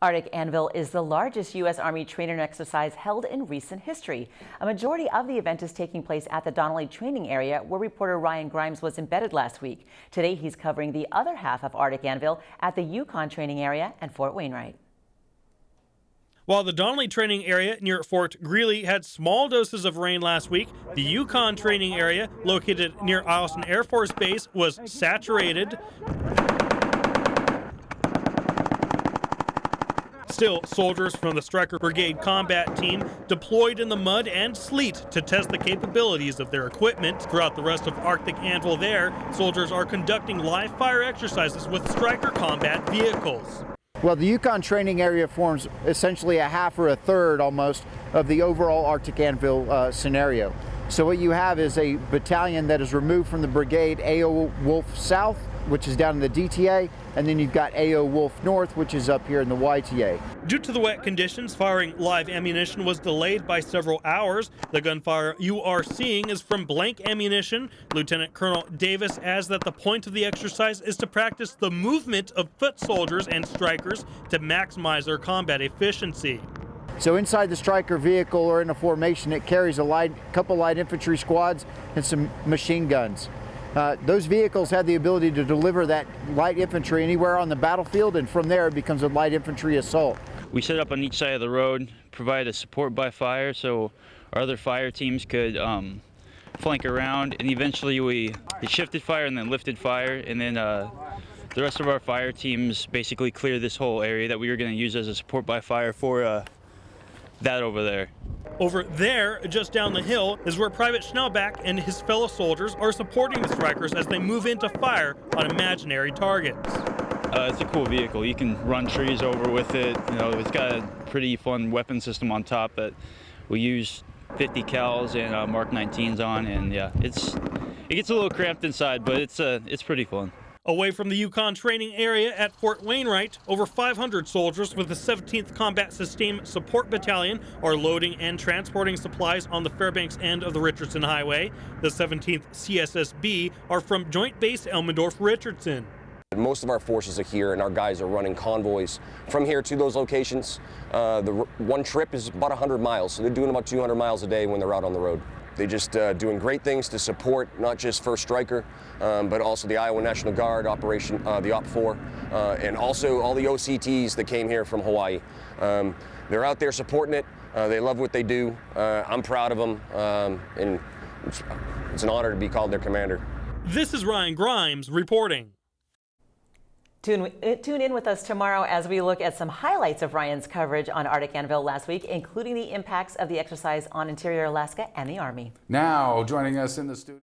Arctic Anvil is the largest U.S. Army training exercise held in recent history. A majority of the event is taking place at the Donnelly Training Area, where reporter Ryan Grimes was embedded last week. Today, he's covering the other half of Arctic Anvil at the Yukon Training Area and Fort Wainwright. While the Donnelly Training Area near Fort Greely had small doses of rain last week, the Yukon Training Area, located near Eielson Air Force Base, was saturated. Still, soldiers from the Stryker Brigade combat team deployed in the mud and sleet to test the capabilities of their equipment. Throughout the rest of Arctic Anvil there, soldiers are conducting live fire exercises with Stryker combat vehicles. Well, the Yukon Training Area forms essentially a half or a third almost of the overall Arctic Anvil scenario. So what you have is a battalion that is removed from the Brigade AO Wolf South, which is down in the DTA, and then you've got AO Wolf North, which is up here in the YTA. Due to the wet conditions, firing live ammunition was delayed by several hours. The gunfire you are seeing is from blank ammunition. Lieutenant Colonel Davis adds that the point of the exercise is to practice the movement of foot soldiers and strikers to maximize their combat efficiency. So inside the Stryker vehicle or in a formation, it carries a couple light infantry squads and some machine guns. Those vehicles have the ability to deliver that light infantry anywhere on the battlefield, and from there it becomes a light infantry assault. We set up on each side of the road, provide a support by fire so our other fire teams could flank around, and eventually we shifted fire and then lifted fire, and then the rest of our fire teams basically cleared this whole area that we were going to use as a support by fire for that over there. Over there, just down the hill, is where Private Schnellback and his fellow soldiers are supporting the Strykers as they move into fire on imaginary targets. It's a cool vehicle. You can run trees over with it. You know, it's got a pretty fun weapon system on top that we use 50 cals and Mark 19s on, and yeah, it gets a little cramped inside, but it's pretty fun. Away from the Yukon Training Area at Fort Wainwright, over 500 soldiers with the 17th Combat Sustainment Support Battalion are loading and transporting supplies on the Fairbanks end of the Richardson Highway. The 17th CSSB are from Joint Base Elmendorf-Richardson. Most of our forces are here, and our guys are running convoys from here to those locations. The one trip is about 100 miles, so they're doing about 200 miles a day when they're out on the road. They're just doing great things to support not just 1st Stryker, but also the Iowa National Guard operation, the OP4, and also all the OCTs that came here from Hawaii. They're out there supporting it. They love what they do. I'm proud of them, and it's an honor to be called their commander. This is Ryan Grimes reporting. Tune in with us tomorrow as we look at some highlights of Ryan's coverage on Arctic Anvil last week, including the impacts of the exercise on interior Alaska and the Army. Now, joining us in the studio.